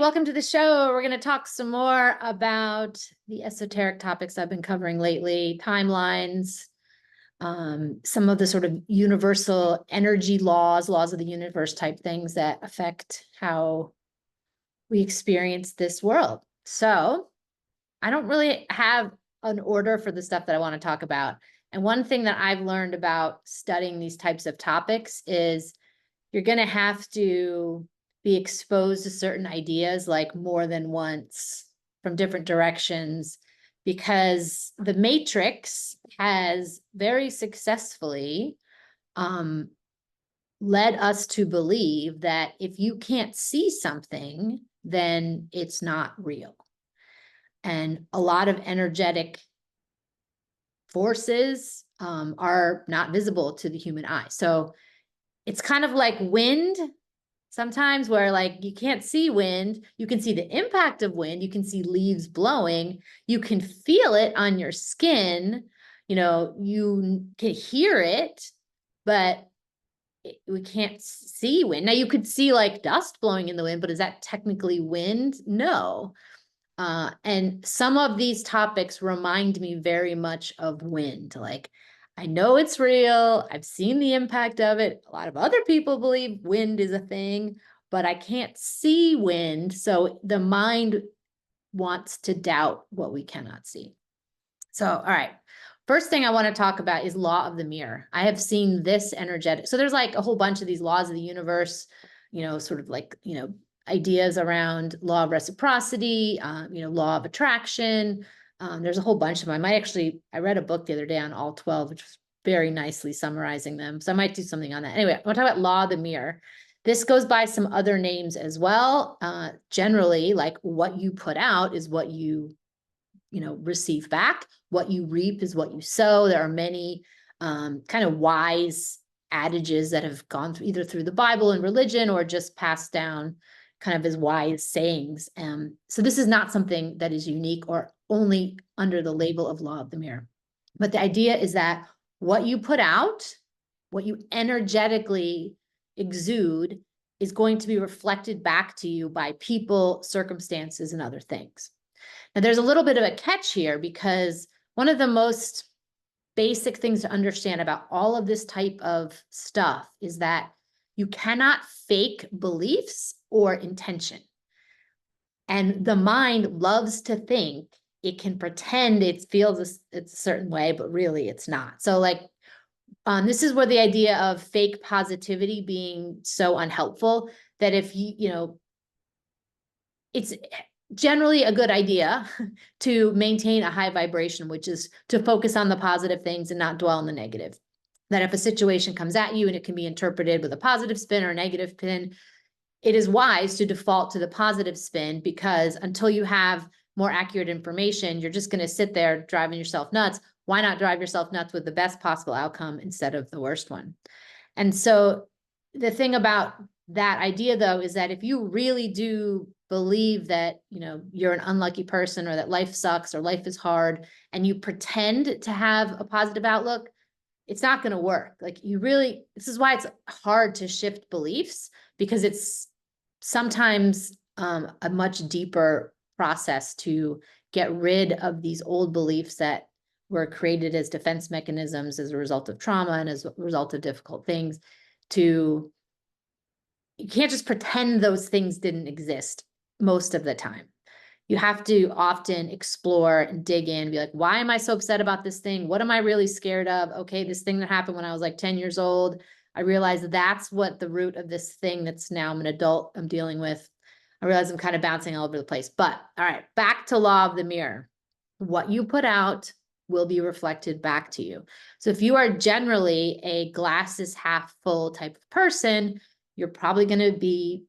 welcome to the show. We're going to talk some more about the esoteric topics I've been covering lately, timelines, some of the sort of universal energy laws of the universe type things that affect how we experience this world. So I don't really have an order for the stuff that I want to talk about. And one thing that I've learned about studying these types of topics is you're going to have to be exposed to certain ideas like more than once from different directions, because the Matrix has very successfully led us to believe that if you can't see something, then it's not real. And a lot of energetic forces are not visible to the human eye. So it's kind of like wind sometimes, where like you can't see wind, you can see the impact of wind, you can see leaves blowing, you can feel it on your skin, you can hear it, but we can't see wind. Now you could see like dust blowing in the wind, but is that technically wind? No. And some of these topics remind me very much of wind. Like, I know it's real. I've seen the impact of it. A lot of other people believe wind is a thing, but I can't see wind. So the mind wants to doubt what we cannot see. So, all right. First thing I want to talk about is law of the mirror. I have seen this energetic. So there's like a whole bunch of these laws of the universe, sort of like, ideas around law of reciprocity, law of attraction. There's a whole bunch of them. I read a book the other day on all 12, which was very nicely summarizing them. So I might do something on that. Anyway, I want to talk about law of the mirror. This goes by some other names as well. Generally, like what you put out is what you receive back. What you reap is what you sow. There are many kind of wise adages that have gone through either through the Bible and religion or just passed down kind of as wise sayings. So this is not something that is unique or only under the label of law of the mirror. But the idea is that what you put out, what you energetically exude, is going to be reflected back to you by people, circumstances, and other things. Now, there's a little bit of a catch here, because one of the most basic things to understand about all of this type of stuff is that you cannot fake beliefs or intention. And the mind loves to think it can pretend it feels it's a certain way, but really it's not. So like, this is where the idea of fake positivity being so unhelpful, that if it's generally a good idea to maintain a high vibration, which is to focus on the positive things and not dwell on the negative. That if a situation comes at you and it can be interpreted with a positive spin or a negative spin, it is wise to default to the positive spin, because until you have more accurate information, you're just going to sit there driving yourself nuts. Why not drive yourself nuts with the best possible outcome instead of the worst one? And so the thing about that idea, though, is that if you really do believe that, you're an unlucky person, or that life sucks or life is hard, and you pretend to have a positive outlook, it's not going to work. Like, this is why it's hard to shift beliefs, because it's sometimes a much deeper process to get rid of these old beliefs that were created as defense mechanisms as a result of trauma and as a result of difficult things. You can't just pretend those things didn't exist most of the time. You have to often explore and dig in, be like, why am I so upset about this thing? What am I really scared of? Okay, this thing that happened when I was like 10 years old, I realized that's what the root of this thing that's now I'm an adult, I'm dealing with. I realize I'm kind of bouncing all over the place. But all right, back to law of the mirror. What you put out will be reflected back to you. So if you are generally a glass is half full type of person, you're probably going to be,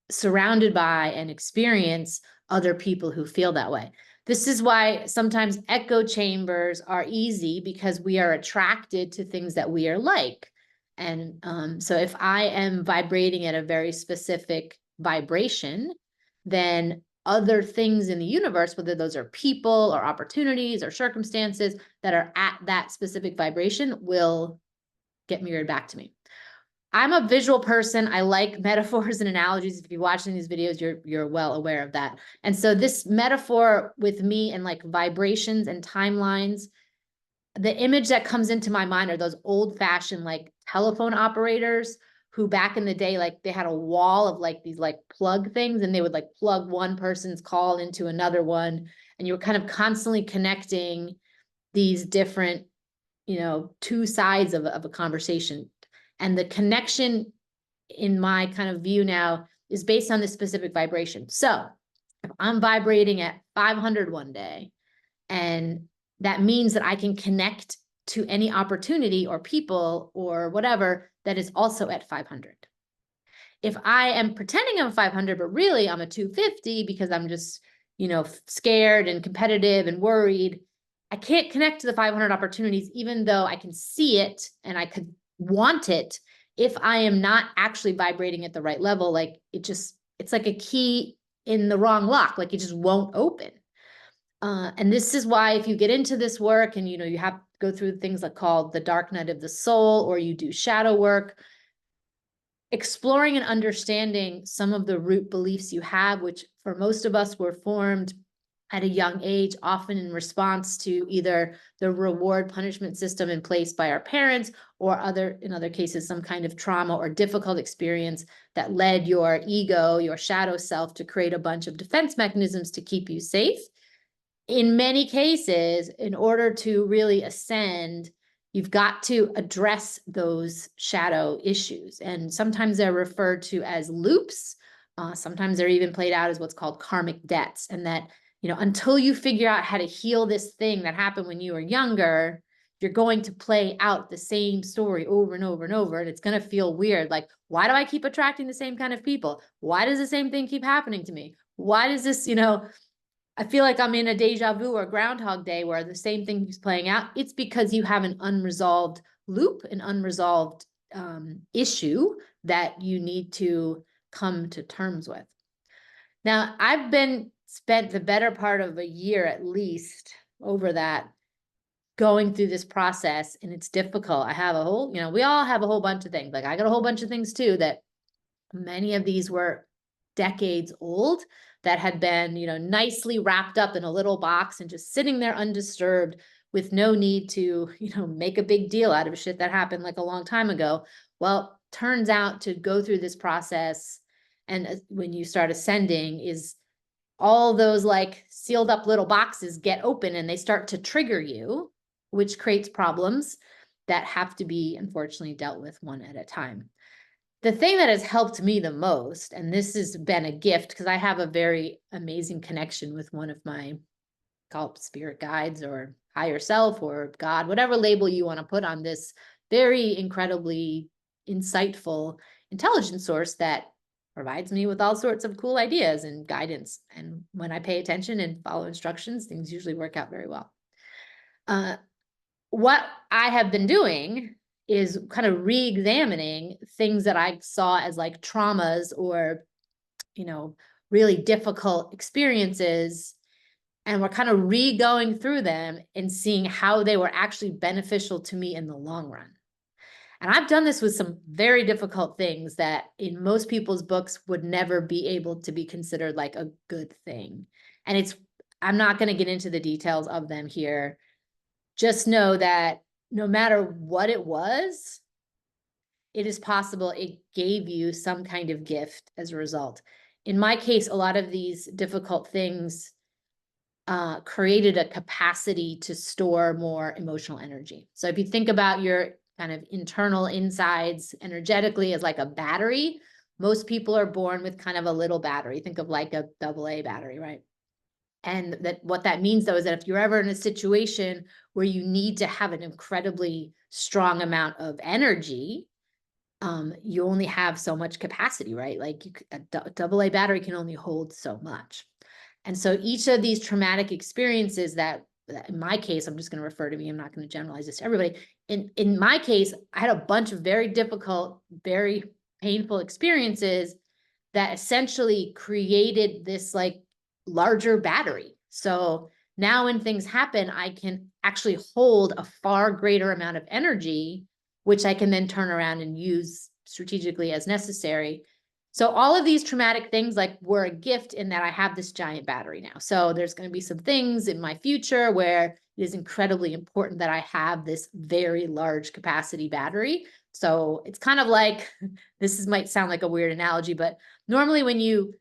surrounded by and experience other people who feel that way. This is why sometimes echo chambers are easy, because we are attracted to things that we are like. And so if I am vibrating at a very specific vibration, then other things in the universe, whether those are people or opportunities or circumstances that are at that specific vibration, will get mirrored back to me. I'm a visual person. I like metaphors and analogies. If you're watching these videos, you're well aware of that. And so this metaphor with me and like vibrations and timelines, the image that comes into my mind are those old fashioned like telephone operators who back in the day, like they had a wall of like these like plug things, and they would like plug one person's call into another one. And you were kind of constantly connecting these different, two sides of a conversation. And the connection in my kind of view now is based on this specific vibration. So if I'm vibrating at 500 one day, and that means that I can connect to any opportunity or people or whatever that is also at 500. If I am pretending I'm 500, but really I'm a 250 because I'm just, scared and competitive and worried, I can't connect to the 500 opportunities, even though I can see it and I could want it. If I am not actually vibrating at the right level, like it's like a key in the wrong lock, like it just won't open. And this is why if you get into this work and, you have to go through things like called the dark night of the soul, or you do shadow work, exploring and understanding some of the root beliefs you have, which for most of us were formed at a young age, often in response to either the reward punishment system in place by our parents, or in other cases, some kind of trauma or difficult experience that led your ego, your shadow self, to create a bunch of defense mechanisms to keep you safe. In many cases, in order to really ascend, you've got to address those shadow issues. And sometimes they're referred to as loops. Sometimes they're even played out as what's called karmic debts. And that, until you figure out how to heal this thing that happened when you were younger, you're going to play out the same story over and over and over. And it's going to feel weird. Like, why do I keep attracting the same kind of people? Why does the same thing keep happening to me? Why does this, I feel like I'm in a deja vu or Groundhog Day where the same thing keeps playing out. It's because you have an unresolved loop, an unresolved issue that you need to come to terms with. Now, I've spent the better part of a year at least over that, going through this process, and it's difficult. I have a whole, we all have a whole bunch of things. Like I got a whole bunch of things too, that many of these were decades old, that had been, nicely wrapped up in a little box and just sitting there undisturbed with no need to, make a big deal out of shit that happened like a long time ago. Well, turns out to go through this process, and when you start ascending, is all those like sealed up little boxes get open and they start to trigger you, which creates problems that have to be unfortunately dealt with one at a time. The thing that has helped me the most, and this has been a gift because I have a very amazing connection with one of my, call it spirit guides or higher self or God, whatever label you want to put on this very incredibly insightful intelligence source that provides me with all sorts of cool ideas and guidance. And when I pay attention and follow instructions, things usually work out very well. What I have been doing is kind of re-examining things that I saw as like traumas or, really difficult experiences. And we're kind of re-going through them and seeing how they were actually beneficial to me in the long run. And I've done this with some very difficult things that in most people's books would never be able to be considered like a good thing. And I'm not going to get into the details of them here. Just know that no matter what it was, it is possible it gave you some kind of gift as a result. In my case, a lot of these difficult things created a capacity to store more emotional energy. So if you think about your kind of internal insides energetically as like a battery, most people are born with kind of a little battery. Think of like a AA battery, right? And what that means though is that if you're ever in a situation where you need to have an incredibly strong amount of energy, you only have so much capacity, right? Like a AA battery can only hold so much. And so each of these traumatic experiences that in my case, I'm just going to refer to me, I'm not going to generalize this to everybody. In my case, I had a bunch of very difficult, very painful experiences that essentially created this like larger battery. So now when things happen, I can actually hold a far greater amount of energy, which I can then turn around and use strategically as necessary. So all of these traumatic things like were a gift in that I have this giant battery now. So there's going to be some things in my future where it is incredibly important that I have this very large capacity battery. So it's kind of like, might sound like a weird analogy, but normally when you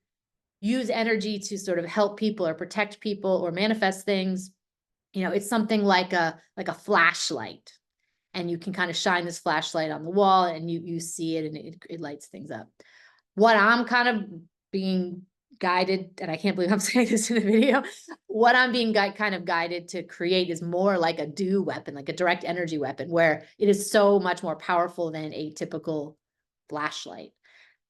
use energy to sort of help people or protect people or manifest things, it's something like a flashlight, and you can kind of shine this flashlight on the wall and you see it and it lights things up. What I'm kind of being guided, and I can't believe I'm saying this in a video, what I'm being kind of guided to create is more like a DEW weapon, like a direct energy weapon, where it is so much more powerful than a typical flashlight.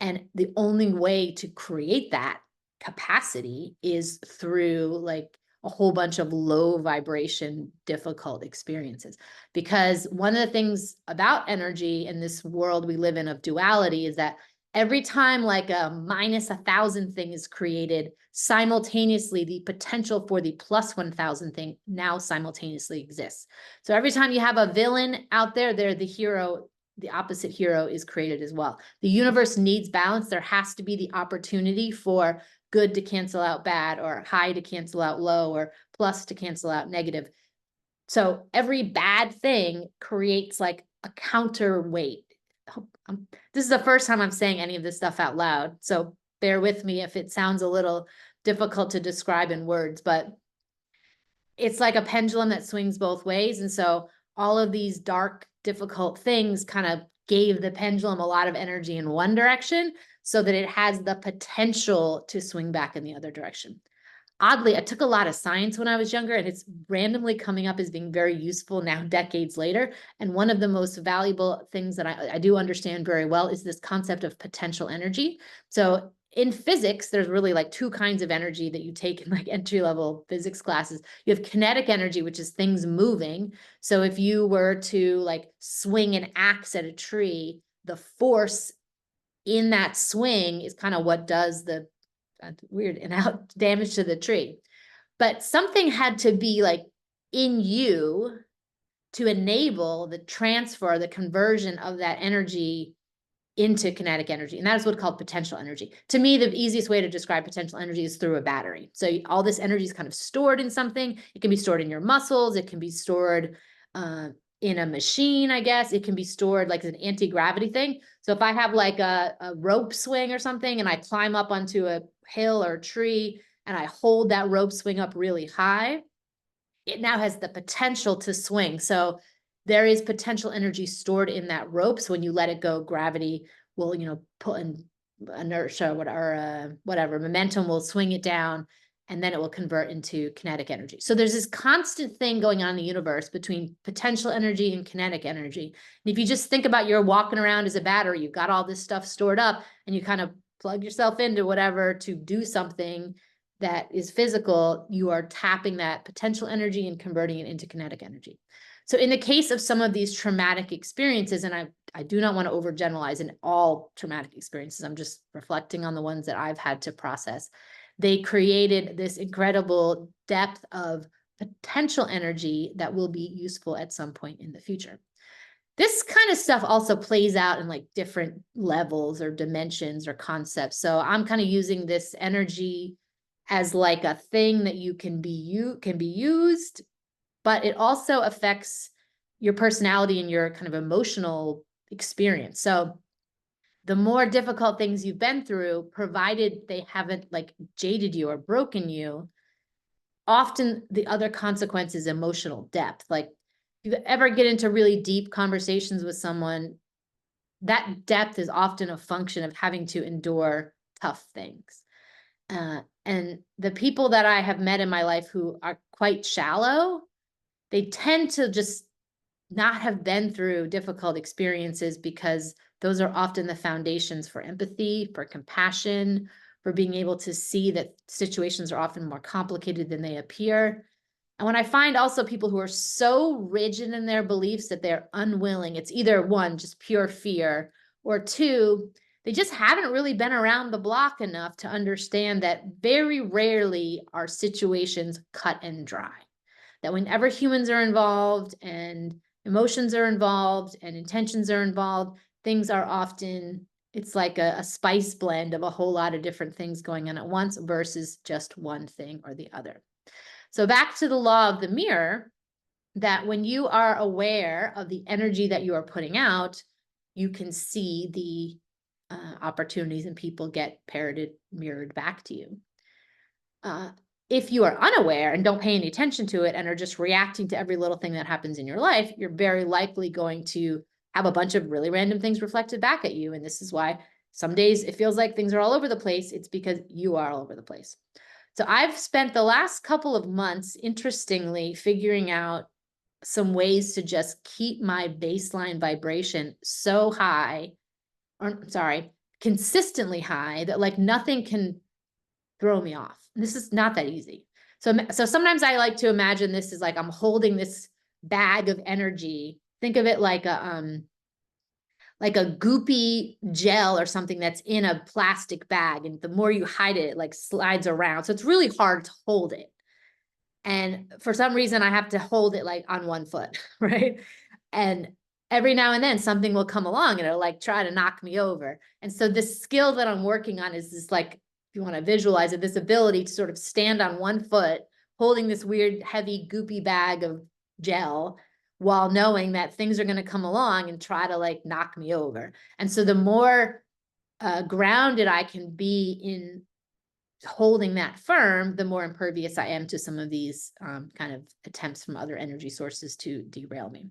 And the only way to create that capacity is through like a whole bunch of low vibration, difficult experiences. Because one of the things about energy in this world we live in of duality is that every time like a -1,000 thing is created, simultaneously the potential for the +1,000 thing now simultaneously exists. So every time you have a villain out there, they're the hero, the opposite hero is created as well. The universe needs balance. There has to be the opportunity for good to cancel out bad, or high to cancel out low, or plus to cancel out negative. So every bad thing creates like a counterweight. This is the first time I'm saying any of this stuff out loud, so bear with me if it sounds a little difficult to describe in words, but it's like a pendulum that swings both ways. And so all of these dark, difficult things kind of gave the pendulum a lot of energy in one direction so that it has the potential to swing back in the other direction. Oddly, I took a lot of science when I was younger, and it's randomly coming up as being very useful now, decades later. And one of the most valuable things that I do understand very well is this concept of potential energy. So in physics, there's really like two kinds of energy that you take in like entry-level physics classes. You have kinetic energy, which is things moving. So if you were to like swing an axe at a tree, the force in that swing is kind of what does the weird and out damage to the tree. But something had to be like in you to enable the transfer, the conversion of that energy into kinetic energy. And that is what's called potential energy. To me, the easiest way to describe potential energy is through a battery. So all this energy is kind of stored in something. It can be stored in your muscles. It can be stored in a machine, I guess. It can be stored like an anti-gravity thing. So if I have like a rope swing or something, and I climb up onto a hill or a tree, and I hold that rope swing up really high, it now has the potential to swing. So there is potential energy stored in that rope. So when you let it go, gravity will, put in inertia or whatever, momentum will swing it down, and then it will convert into kinetic energy. So there's this constant thing going on in the universe between potential energy and kinetic energy. And if you just think about you're walking around as a battery, you've got all this stuff stored up, and you kind of plug yourself into whatever to do something that is physical, you are tapping that potential energy and converting it into kinetic energy. So in the case of some of these traumatic experiences, and I do not want to overgeneralize in all traumatic experiences, I'm just reflecting on the ones that I've had to process. They created this incredible depth of potential energy that will be useful at some point in the future. This kind of stuff also plays out in like different levels or dimensions or concepts. So I'm kind of using this energy as like a thing that can be used, but it also affects your personality and your kind of emotional experience. So the more difficult things you've been through, provided they haven't like jaded you or broken you, often the other consequence is emotional depth. Like if you ever get into really deep conversations with someone, that depth is often a function of having to endure tough things. And the people that I have met in my life who are quite shallow, they tend to just not have been through difficult experiences, because those are often the foundations for empathy, for compassion, for being able to see that situations are often more complicated than they appear. And when I find also people who are so rigid in their beliefs that they're unwilling, it's either one, just pure fear, or two, they just haven't really been around the block enough to understand that very rarely are situations cut and dry. That whenever humans are involved and emotions are involved and intentions are involved, things are often, it's like a spice blend of a whole lot of different things going on at once versus just one thing or the other. So back to the law of the mirror, that when you are aware of the energy that you are putting out, you can see the opportunities and people get parroted, mirrored back to you. If you are unaware and don't pay any attention to it and are just reacting to every little thing that happens in your life, you're very likely going to have a bunch of really random things reflected back at you. And this is why some days it feels like things are all over the place. It's because you are all over the place. So I've spent the last couple of months, interestingly, figuring out some ways to just keep my baseline vibration so high, or sorry, consistently high, that like nothing can throw me off. This is not that easy. So sometimes I like to imagine this is like I'm holding this bag of energy. Think of it like a goopy gel or something that's in a plastic bag, and the more you hide it, it like slides around. So it's really hard to hold it. And for some reason, I have to hold it like on one foot, right? And every now and then something will come along and it'll like try to knock me over. And so this skill that I'm working on is this, like, if you want to visualize it, this ability to sort of stand on one foot, holding this weird, heavy, goopy bag of gel, while knowing that things are going to come along and try to like knock me over. And so the more grounded I can be in holding that firm, the more impervious I am to some of these kind of attempts from other energy sources to derail me.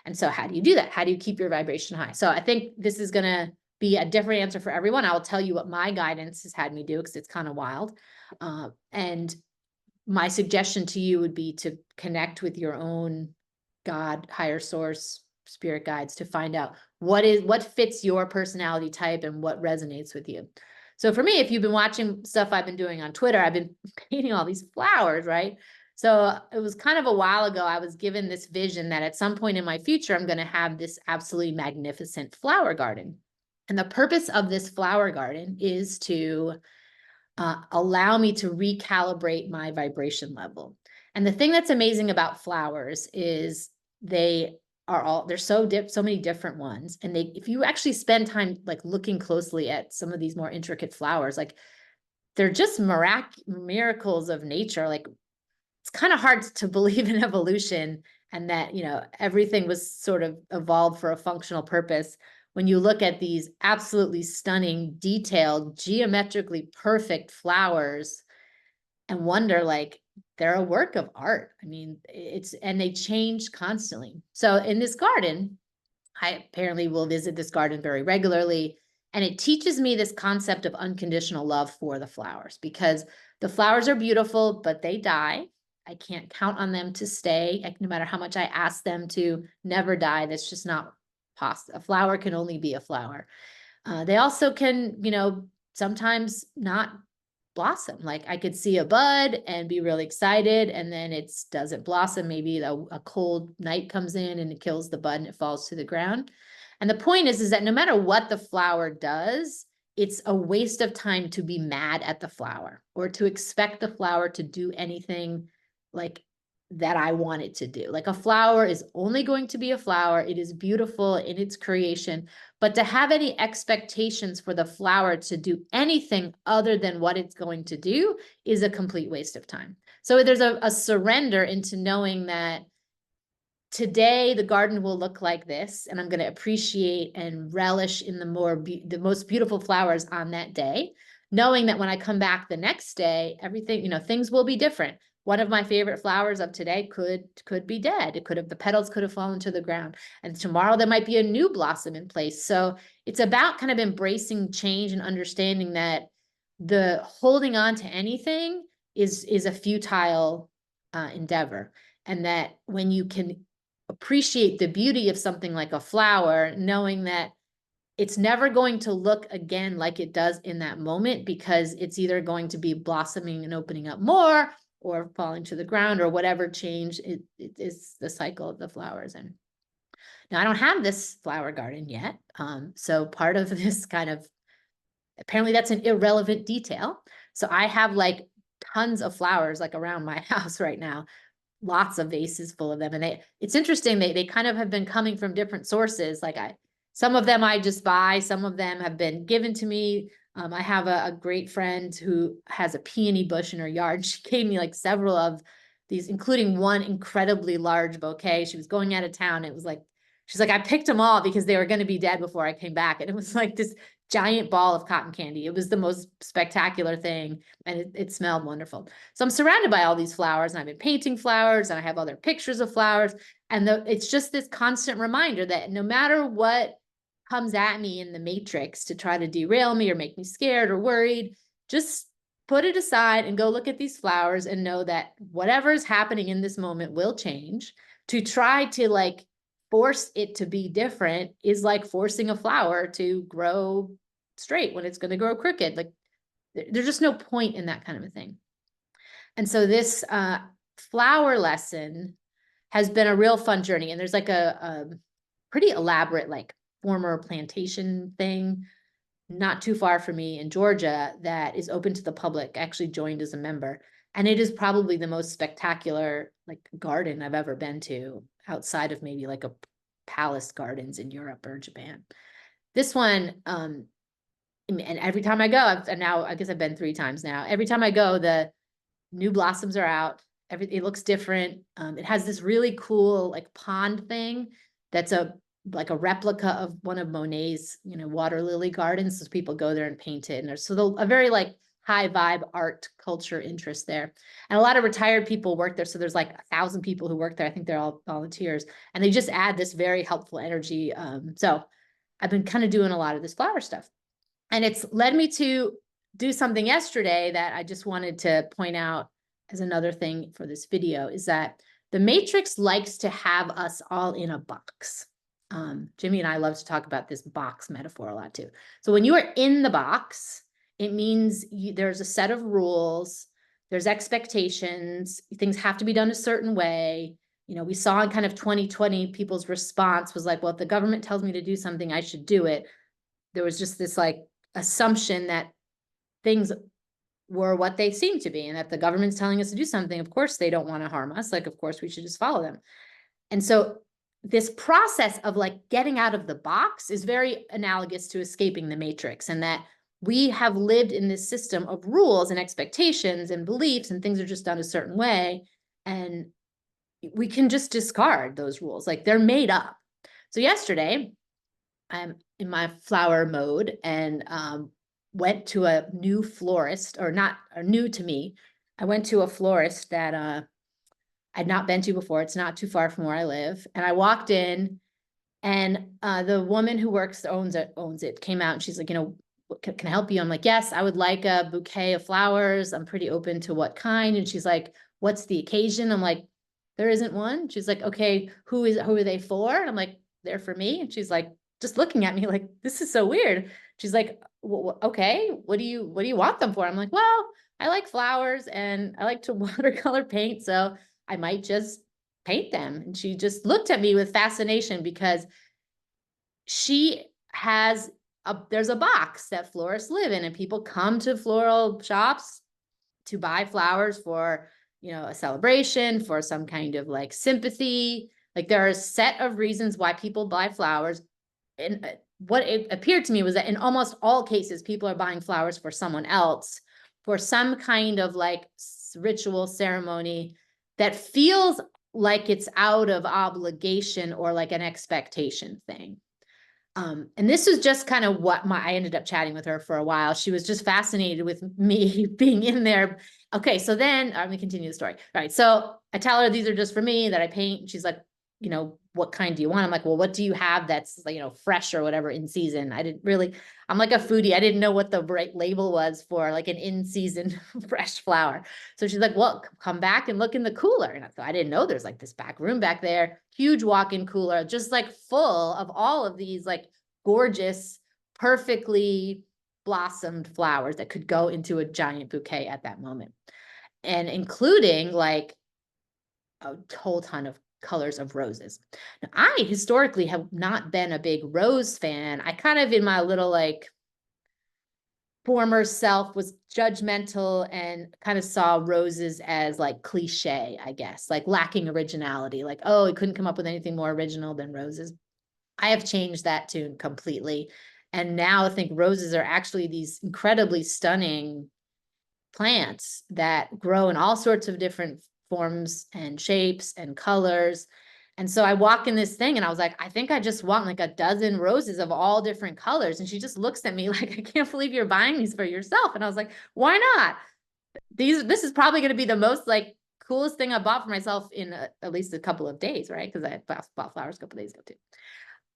And so how do you do that? How do you keep your vibration high? So I think this is going to be a different answer for everyone. I will tell you what my guidance has had me do, because it's kind of wild. And my suggestion to you would be to connect with your own God, higher source, spirit guides, to find out what fits your personality type and what resonates with you. So for me, if you've been watching stuff I've been doing on Twitter, I've been painting all these flowers, right? So it was kind of a while ago, I was given this vision that at some point in my future, I'm going to have this absolutely magnificent flower garden. And the purpose of this flower garden is to allow me to recalibrate my vibration level. And the thing that's amazing about flowers is there's so many different ones. And if you actually spend time like looking closely at some of these more intricate flowers, like they're just miracles of nature. Like it's kind of hard to believe in evolution and that, everything was sort of evolved for a functional purpose. When you look at these absolutely stunning, detailed, geometrically perfect flowers and wonder, like, they're a work of art. I mean, and they change constantly. So in this garden, I apparently will visit this garden very regularly. And it teaches me this concept of unconditional love for the flowers, because the flowers are beautiful, but they die. I can't count on them to stay, no matter how much I ask them to never die. That's just not possible. A flower can only be a flower. They also can, sometimes not blossom. Like I could see a bud and be really excited, and then it doesn't blossom. Maybe a cold night comes in and it kills the bud and it falls to the ground. And the point is that no matter what the flower does, it's a waste of time to be mad at the flower or to expect the flower to do anything like that I want it to do. Like a flower is only going to be a flower. It is beautiful in its creation, but to have any expectations for the flower to do anything other than what it's going to do is a complete waste of time. So there's a surrender into knowing that today the garden will look like this, and I'm going to appreciate and relish in the most beautiful flowers on that day, knowing that when I come back the next day, everything, things will be different. One of my favorite flowers of today could be dead. The petals could have fallen to the ground, and tomorrow there might be a new blossom in place. So it's about kind of embracing change and understanding that the holding on to anything is a futile endeavor, and that when you can appreciate the beauty of something like a flower, knowing that it's never going to look again like it does in that moment, because it's either going to be blossoming and opening up more or falling to the ground or whatever change it is the cycle of the flowers. And now I don't have this flower garden yet. So part of this apparently that's an irrelevant detail. So I have like tons of flowers like around my house right now, lots of vases full of them. And it's interesting, they kind of have been coming from different sources. Like Some of them I just buy, some of them have been given to me. I have a great friend who has a peony bush in her yard. She gave me like several of these, including one incredibly large bouquet. She was going out of town. It was like, she's like, I picked them all because they were going to be dead before I came back. And it was like this giant ball of cotton candy. It was the most spectacular thing. And it smelled wonderful. So I'm surrounded by all these flowers, and I've been painting flowers, and I have other pictures of flowers. And it's just this constant reminder that no matter what comes at me in the matrix to try to derail me or make me scared or worried, just put it aside and go look at these flowers and know that whatever is happening in this moment will change. To try to like force it to be different is like forcing a flower to grow straight when it's going to grow crooked. Like there's just no point in that kind of a thing. And so this flower lesson has been a real fun journey. And there's like a pretty elaborate, like former plantation thing not too far from me in Georgia that is open to the public. I actually joined as a member. And it is probably the most spectacular like garden I've ever been to, outside of maybe like a palace gardens in Europe or Japan. This one, and every time I go, and now I guess I've been 3 times now. Every time I go, the new blossoms are out. It looks different. It has this really cool like pond thing that's like a replica of one of Monet's, water lily gardens. So people go there and paint it. And there's a very like high vibe art culture interest there. And a lot of retired people work there. So there's like 1,000 people who work there. I think they're all volunteers, and they just add this very helpful energy. So I've been kind of doing a lot of this flower stuff, and it's led me to do something yesterday that I just wanted to point out as another thing for this video, is that the matrix likes to have us all in a box. Jimmy and I love to talk about this box metaphor a lot too. So when you are in the box, it means there's a set of rules, there's expectations, things have to be done a certain way. We saw in kind of 2020, people's response was like, well, if the government tells me to do something, I should do it. There was just this like assumption that things were what they seem to be, and that the government's telling us to do something, of course they don't want to harm us. Like, of course we should just follow them. And so this process of like getting out of the box is very analogous to escaping the matrix, and that we have lived in this system of rules and expectations and beliefs, and things are just done a certain way. And we can just discard those rules. Like they're made up. So yesterday I'm in my flower mode, and went to a new florist, or new to me. I went to a florist that I'd not been to before. It's not too far from where I live. And I walked in, and the woman who owns it, came out, and she's like, can I help you? I'm like, yes, I would like a bouquet of flowers. I'm pretty open to what kind. And she's like, what's the occasion? I'm like, there isn't one. She's like, okay, who are they for? And I'm like, they're for me. And she's like, just looking at me like, this is so weird. She's like, okay, what do you want them for? I'm like, well, I like flowers and I like to watercolor paint, so I might just paint them. And she just looked at me with fascination, because there's a box that florists live in, and people come to floral shops to buy flowers for, a celebration, for some kind of like sympathy. Like there are a set of reasons why people buy flowers. And what it appeared to me was that in almost all cases, people are buying flowers for someone else, for some kind of like ritual ceremony that feels like it's out of obligation or like an expectation thing. And this was just kind of I ended up chatting with her for a while. She was just fascinated with me being in there. Okay, so then I'm gonna continue the story. All right, so I tell her these are just for me, that I paint. And she's like, what kind do you want? I'm like, well, what do you have that's like, fresh or whatever in season? I'm like a foodie. I didn't know what the right label was for like an in season fresh flower. So she's like, well, come back and look in the cooler. And I didn't know there's like this back room back there, huge walk-in cooler, just like full of all of these like gorgeous, perfectly blossomed flowers that could go into a giant bouquet at that moment. And including like a whole ton of colors of roses. Now, I historically have not been a big rose fan. I kind of, in my little like former self, was judgmental and kind of saw roses as like cliche, I guess, like lacking originality. Like, oh, it couldn't come up with anything more original than roses. I have changed that tune completely. And now I think roses are actually these incredibly stunning plants that grow in all sorts of different forms and shapes and colors. And so I walk in this thing and I was like, I think I just want like a dozen roses of all different colors. And she just looks at me like, I can't believe you're buying these for yourself. And I was like, why not? This is probably going to be the most like coolest thing I bought for myself in at least a couple of days, right? Because I bought flowers a couple of days ago too.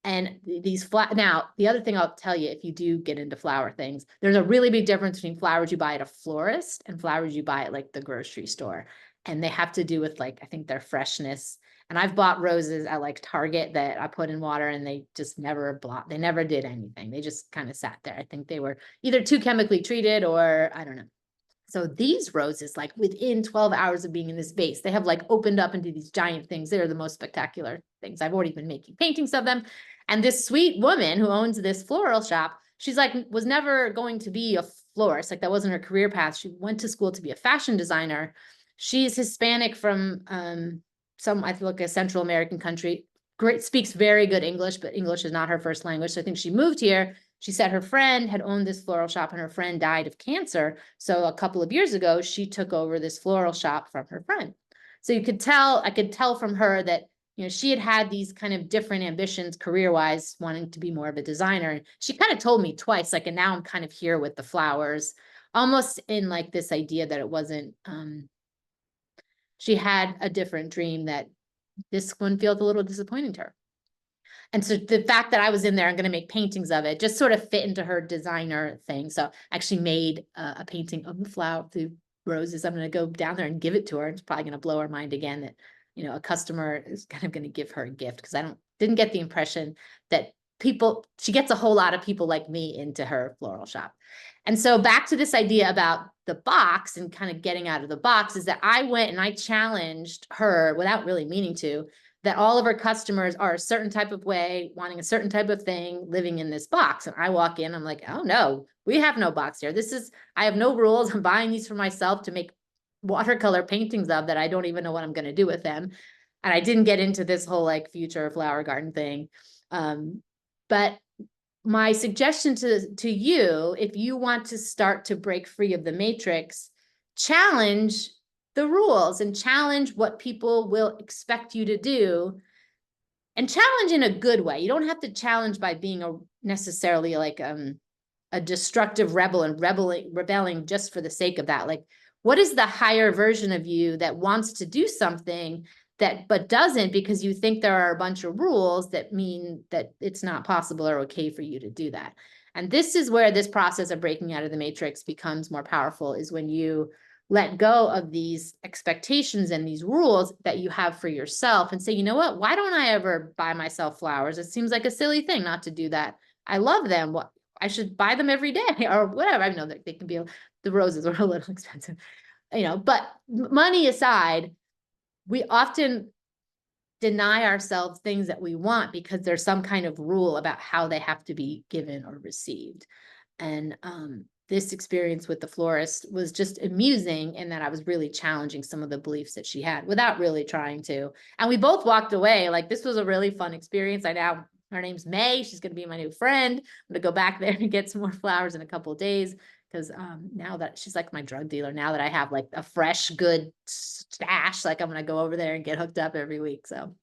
And these now, the other thing I'll tell you, if you do get into flower things, there's a really big difference between flowers you buy at a florist and flowers you buy at like the grocery store. And they have to do with like, I think their freshness. And I've bought roses at like Target that I put in water and they just never they never did anything. They just kind of sat there. I think they were either too chemically treated or I don't know. So these roses, like within 12 hours of being in this vase, they have like opened up into these giant things. They're the most spectacular things. I've already been making paintings of them. And this sweet woman who owns this floral shop, she's like, was never going to be a florist. Like that wasn't her career path. She went to school to be a fashion designer. She's Hispanic from I feel like a Central American country. Great, speaks very good English, but English is not her first language. So I think she moved here. She said her friend had owned this floral shop and her friend died of cancer. So a couple of years ago, she took over this floral shop from her friend. So I could tell from her that, you know, she had had these kind of different ambitions career-wise, wanting to be more of a designer. And she kind of told me twice, like, and now I'm kind of here with the flowers, almost in like this idea that it wasn't, she had a different dream that this one feels a little disappointing to her. And so the fact that I was in there, I'm going to make paintings of it, just sort of fit into her designer thing. So I actually made a painting of the roses. I'm going to go down there and give it to her. It's probably going to blow her mind again that, you know, a customer is kind of going to give her a gift because didn't get the impression that she gets a whole lot of people like me into her floral shop. And so back to this idea about the box and kind of getting out of the box is that I went and I challenged her without really meaning to, that all of our customers are a certain type of way, wanting a certain type of thing, living in this box. And I walk in, I'm like, oh no, we have no box here. I have no rules. I'm buying these for myself to make watercolor paintings of that I don't even know what I'm going to do with them. And I didn't get into this whole like future flower garden thing. But my suggestion to you, if you want to start to break free of the matrix, challenge the rules and challenge what people will expect you to do, and challenge in a good way. You don't have to challenge by being necessarily like a destructive rebel and rebelling just for the sake of that. Like, what is the higher version of you that wants to do something but doesn't because you think there are a bunch of rules that mean that it's not possible or okay for you to do that. And this is where this process of breaking out of the matrix becomes more powerful, is when you let go of these expectations and these rules that you have for yourself and say, you know what, why don't I ever buy myself flowers? It seems like a silly thing not to do that. I love them. What, I should buy them every day or whatever. I know that they can be, the roses are a little expensive, you know, but money aside, we often deny ourselves things that we want because there's some kind of rule about how they have to be given or received. And this experience with the florist was just amusing in that I was really challenging some of the beliefs that she had without really trying to. And we both walked away like, this was a really fun experience. Her name's May. She's going to be my new friend. I'm going to go back there and get some more flowers in a couple of days. Because now that she's like my drug dealer, now that I have like a fresh, good stash, like I'm going to go over there and get hooked up every week. So,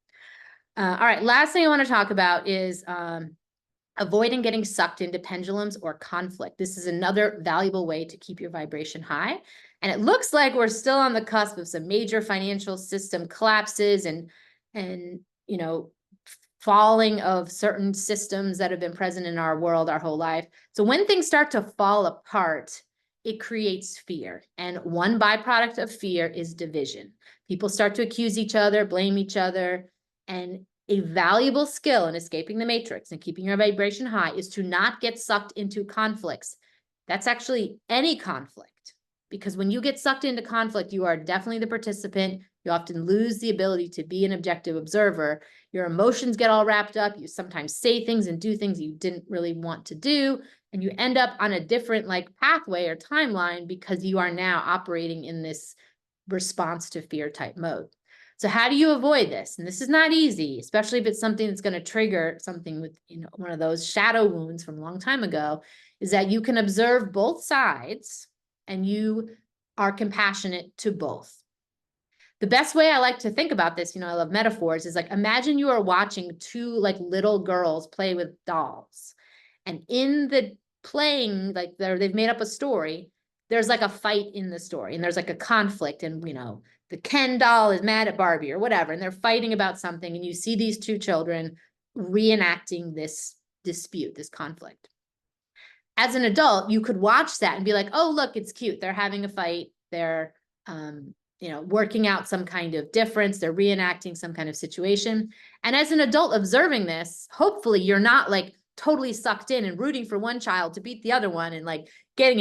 all right. Last thing I want to talk about is avoiding getting sucked into pendulums or conflict. This is another valuable way to keep your vibration high. And it looks like we're still on the cusp of some major financial system collapses and, you know, falling of certain systems that have been present in our world our whole life. So when things start to fall apart, it creates fear. And one byproduct of fear is division. People start to accuse each other, blame each other. And a valuable skill in escaping the matrix and keeping your vibration high is to not get sucked into conflicts. That's actually any conflict. Because when you get sucked into conflict, you are definitely the participant. You often lose the ability to be an objective observer. Your emotions get all wrapped up. You sometimes say things and do things you didn't really want to do. And you end up on a different like pathway or timeline because you are now operating in this response to fear type mode. So how do you avoid this? And this is not easy, especially if it's something that's going to trigger something with, one of those shadow wounds from a long time ago, is that you can observe both sides and you are compassionate to both. The best way I like to think about this, I love metaphors, is like, imagine you are watching two like little girls play with dolls. And in the playing, like they've made up a story, there's like a fight in the story and there's like a conflict, and the Ken doll is mad at Barbie or whatever, and they're fighting about something, and you see these two children reenacting this dispute, this conflict. As an adult, you could watch that and be like, oh, look, it's cute. They're having a fight. They're, working out some kind of difference. They're reenacting some kind of situation. And as an adult observing this, hopefully you're not like totally sucked in and rooting for one child to beat the other one and like getting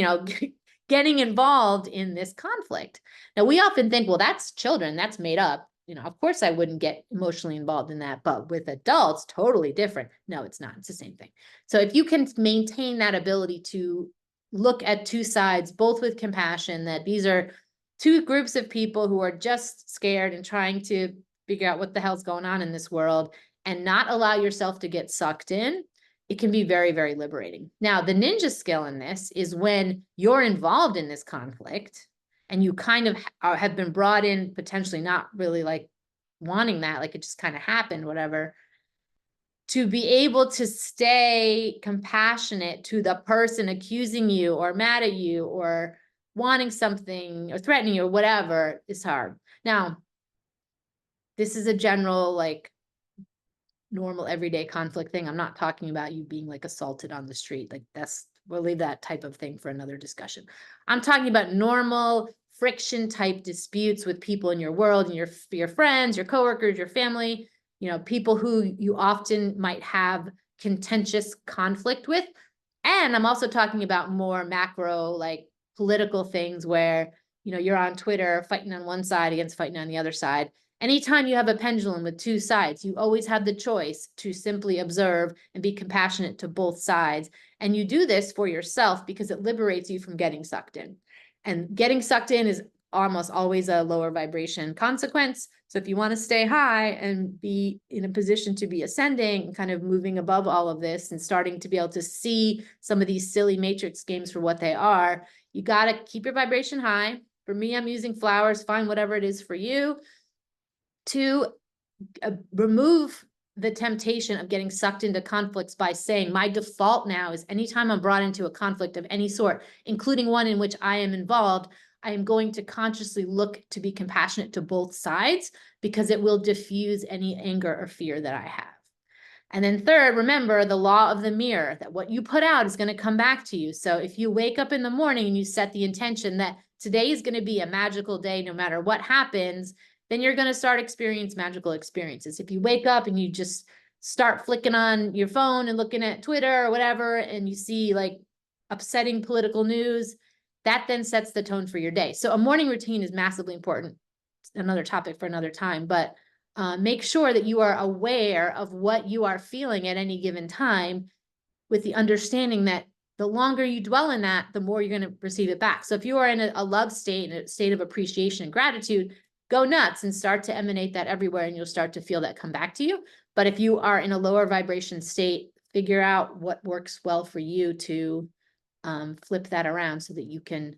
involved in this conflict. Now, we often think, well, that's children, that's made up. Of course I wouldn't get emotionally involved in that, but with adults, totally different. No, it's not. It's the same thing. So if you can maintain that ability to look at two sides, both with compassion, that these are two groups of people who are just scared and trying to figure out what the hell's going on in this world, and not allow yourself to get sucked in, it can be very, very liberating. Now, the ninja skill in this is when you're involved in this conflict and you kind of have been brought in, potentially not really like wanting that, like it just kind of happened, whatever, to be able to stay compassionate to the person accusing you or mad at you or wanting something or threatening you or whatever is hard. Now, this is a general, like, normal everyday conflict thing. I'm not talking about you being like assaulted on the street. Like we'll leave that type of thing for another discussion. I'm talking about normal friction type disputes with people in your world and your friends, your coworkers, your family, people who you often might have contentious conflict with. And I'm also talking about more macro, like political things where, you're on Twitter fighting on one side against fighting on the other side. Anytime you have a pendulum with two sides, you always have the choice to simply observe and be compassionate to both sides. And you do this for yourself because it liberates you from getting sucked in. And getting sucked in is almost always a lower vibration consequence. So if you want to stay high and be in a position to be ascending and kind of moving above all of this and starting to be able to see some of these silly matrix games for what they are, you got to keep your vibration high. For me, I'm using flowers. Find whatever it is for you to remove the temptation of getting sucked into conflicts by saying, my default now is anytime I'm brought into a conflict of any sort, including one in which I am involved, I am going to consciously look to be compassionate to both sides because it will diffuse any anger or fear that I have. And then third, remember the law of the mirror, that what you put out is going to come back to you. So if you wake up in the morning and you set the intention that today is going to be a magical day, no matter what happens, then you're going to start experience magical experiences. If you wake up and you just start flicking on your phone and looking at Twitter or whatever, and you see like upsetting political news, that then sets the tone for your day. So a morning routine is massively important. It's another topic for another time, but make sure that you are aware of what you are feeling at any given time, with the understanding that the longer you dwell in that, the more you're going to receive it back. So if you are in a love state, in a state of appreciation and gratitude, go nuts and start to emanate that everywhere, and you'll start to feel that come back to you. But if you are in a lower vibration state, figure out what works well for you to flip that around so that you can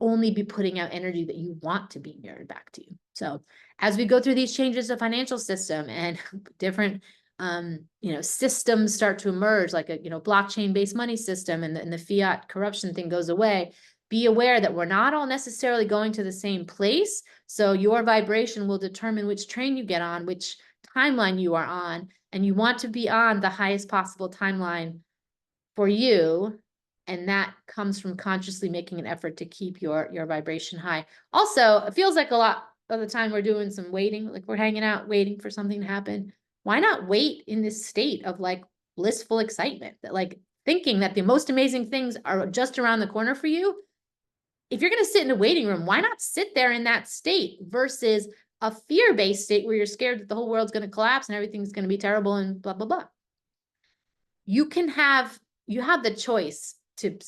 only be putting out energy that you want to be mirrored back to you. So as we go through these changes to financial system and different systems start to emerge, like a blockchain-based money system, and the fiat corruption thing goes away, be aware that we're not all necessarily going to the same place. So your vibration will determine which train you get on, which timeline you are on, and you want to be on the highest possible timeline for you. And that comes from consciously making an effort to keep your vibration high. Also, it feels like a lot of the time we're doing some waiting, like we're hanging out, waiting for something to happen. Why not wait in this state of like blissful excitement, that like thinking that the most amazing things are just around the corner for you? If you're going to sit in a waiting room, why not sit there in that state versus a fear-based state where you're scared that the whole world's going to collapse and everything's going to be terrible and blah, blah, blah. You have the choice to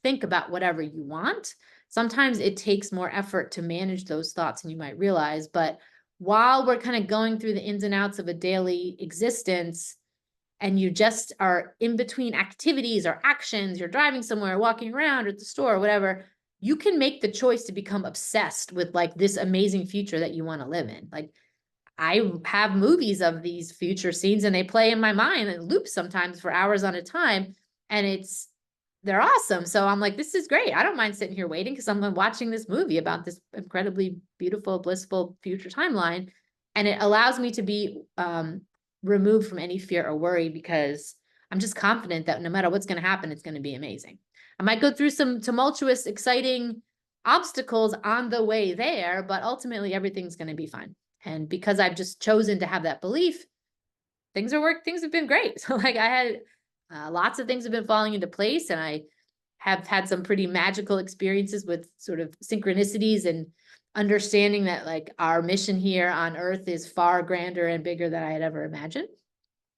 think about whatever you want. Sometimes it takes more effort to manage those thoughts than you might realize, but while we're kind of going through the ins and outs of a daily existence, and you just are in between activities or actions, you're driving somewhere, walking around or at the store or whatever, you can make the choice to become obsessed with like this amazing future that you want to live in. Like I have movies of these future scenes and they play in my mind and loop sometimes for hours on a time. And they're awesome. So I'm like, this is great. I don't mind sitting here waiting because I'm watching this movie about this incredibly beautiful, blissful future timeline. And it allows me to be removed from any fear or worry because I'm just confident that no matter what's going to happen, it's going to be amazing. I might go through some tumultuous, exciting obstacles on the way there, but ultimately everything's going to be fine. And because I've just chosen to have that belief, things have been great. So like I had lots of things have been falling into place, and I have had some pretty magical experiences with sort of synchronicities and understanding that like our mission here on Earth is far grander and bigger than I had ever imagined.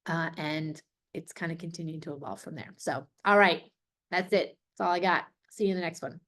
And it's kind of continuing to evolve from there. So, all right, that's it. That's all I got. See you in the next one.